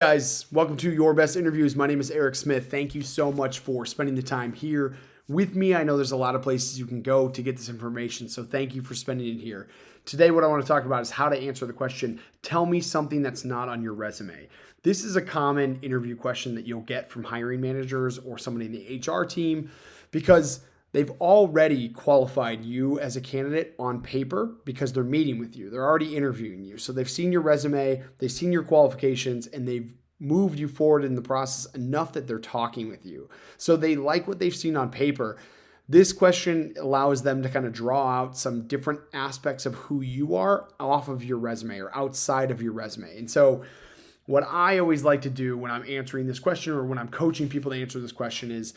Guys, welcome to Your Best Interviews. My name is Eric Smith. Thank you so much for spending the time here with me. I know there's a lot of places you can go to get this information, so thank you for spending it here. Today, what I want to talk about is how to answer the question, tell me something that's not on your resume. This is a common interview question that you'll get from hiring managers or somebody in the HR team because they've already qualified you as a candidate on paper because they're meeting with you. They're already interviewing you. So they've seen your resume, they've seen your qualifications, and they've moved you forward in the process enough that they're talking with you. So they like what they've seen on paper. This question allows them to kind of draw out some different aspects of who you are off of your resume or outside of your resume. And so what I always like to do when I'm answering this question or when I'm coaching people to answer this question is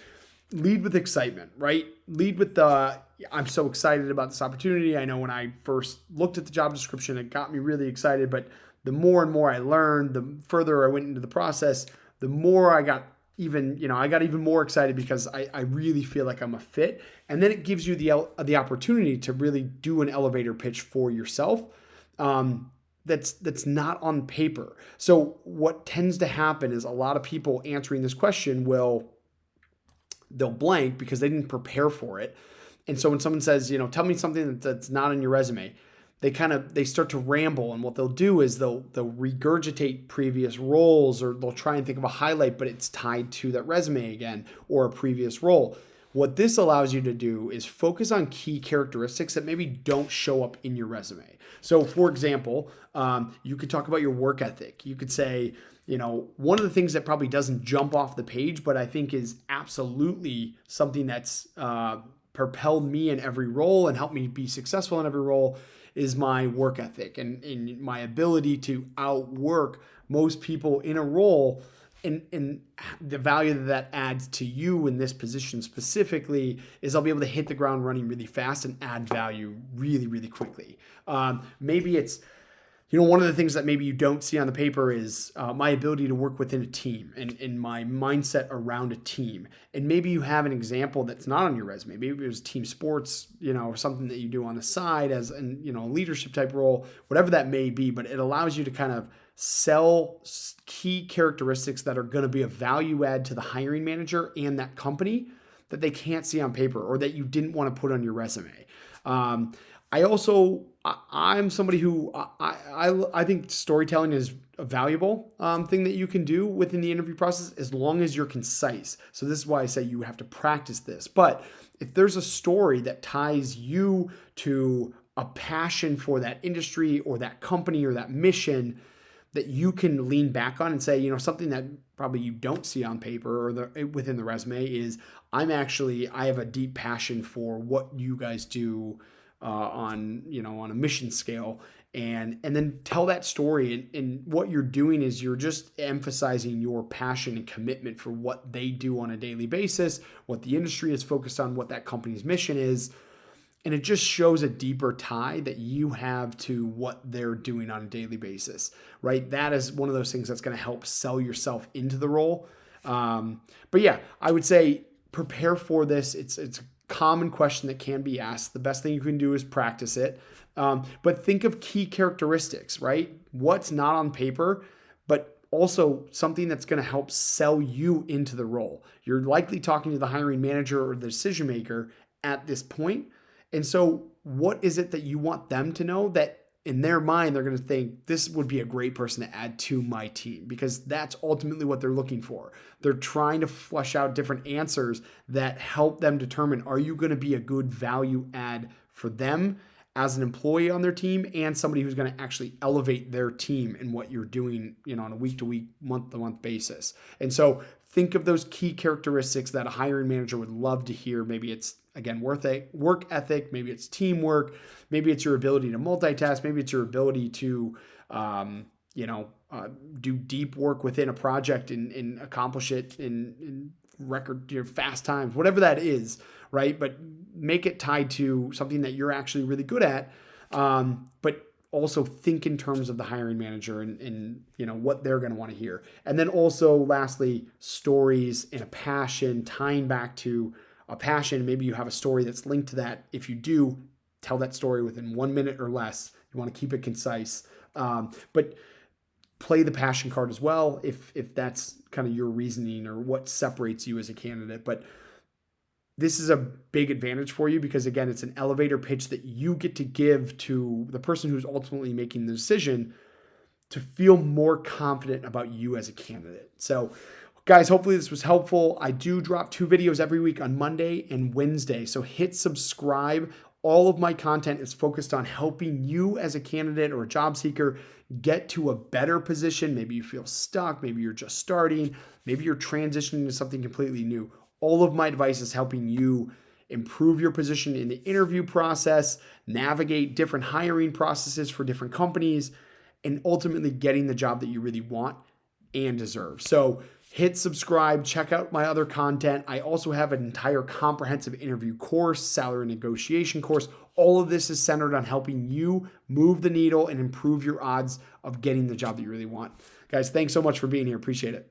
lead with excitement, right? Lead with I'm so excited about this opportunity. I know when I first looked at the job description, it got me really excited, but the more and more I learned, the further I went into the process, the more I got I got even more excited because I really feel like I'm a fit. And then it gives you the opportunity to really do an elevator pitch for yourself. That's not on paper. So what tends to happen is a lot of people answering this question they'll blank because they didn't prepare for it. And so when someone says, tell me something that's not on your resume, they start to ramble. And what they'll do is they'll regurgitate previous roles, or they'll try and think of a highlight, but it's tied to that resume again or a previous role. What this allows you to do is focus on key characteristics that maybe don't show up in your resume. So for example, you could talk about your work ethic. You could say, one of the things that probably doesn't jump off the page, but I think is absolutely something that's propelled me in every role and helped me be successful in every role is my work ethic and my ability to outwork most people in a role. And the value that adds to you in this position specifically is I'll be able to hit the ground running really fast and add value really, really quickly. Maybe it's, one of the things that maybe you don't see on the paper is my ability to work within a team and my mindset around a team. And maybe you have an example that's not on your resume. Maybe it was team sports, or something that you do on the side as a leadership type role, whatever that may be. But it allows you to kind of sell key characteristics that are going to be a value add to the hiring manager and that company that they can't see on paper or that you didn't want to put on your resume. I'm somebody who I think storytelling is a valuable thing that you can do within the interview process as long as you're concise. So this is why I say you have to practice this. But if there's a story that ties you to a passion for that industry or that company or that mission that you can lean back on and say, something that probably you don't see on paper or within the resume is I have a deep passion for what you guys do on a mission scale, and then tell that story. And what you're doing is you're just emphasizing your passion and commitment for what they do on a daily basis, what the industry is focused on, what that company's mission is. And it just shows a deeper tie that you have to what they're doing on a daily basis, right? That is one of those things that's going to help sell yourself into the role. But yeah, I would say prepare for this. It's a common question that can be asked. The best thing you can do is practice it. But think of key characteristics, right? What's not on paper, but also something that's going to help sell you into the role. You're likely talking to the hiring manager or the decision maker at this point. And so what is it that you want them to know that in their mind, they're going to think this would be a great person to add to my team, because that's ultimately what they're looking for. They're trying to flesh out different answers that help them determine, are you going to be a good value add for them as an employee on their team and somebody who's going to actually elevate their team in what you're doing, on a week to week, month to month basis. And so think of those key characteristics that a hiring manager would love to hear. Maybe it's, again, work ethic. Maybe it's teamwork. Maybe it's your ability to multitask. Maybe it's your ability to, do deep work within a project and accomplish it in record, fast times, whatever that is, right? But make it tied to something that you're actually really good at. But also think in terms of the hiring manager and what they're going to want to hear. And then also lastly, stories and a passion, tying back to a passion. Maybe you have a story that's linked to that. If you do, tell that story within 1 minute or less. You want to keep it concise. But play the passion card as well if that's kind of your reasoning or what separates you as a candidate. But this is a big advantage for you because, again, it's an elevator pitch that you get to give to the person who's ultimately making the decision to feel more confident about you as a candidate. So, guys, hopefully this was helpful. I do drop 2 videos every week on Monday and Wednesday. So hit subscribe. All of my content is focused on helping you as a candidate or a job seeker get to a better position. Maybe you feel stuck. Maybe you're just starting. Maybe you're transitioning to something completely new. All of my advice is helping you improve your position in the interview process, navigate different hiring processes for different companies, and ultimately getting the job that you really want and deserve. So hit subscribe, check out my other content. I also have an entire comprehensive interview course, salary negotiation course. All of this is centered on helping you move the needle and improve your odds of getting the job that you really want. Guys, thanks so much for being here. Appreciate it.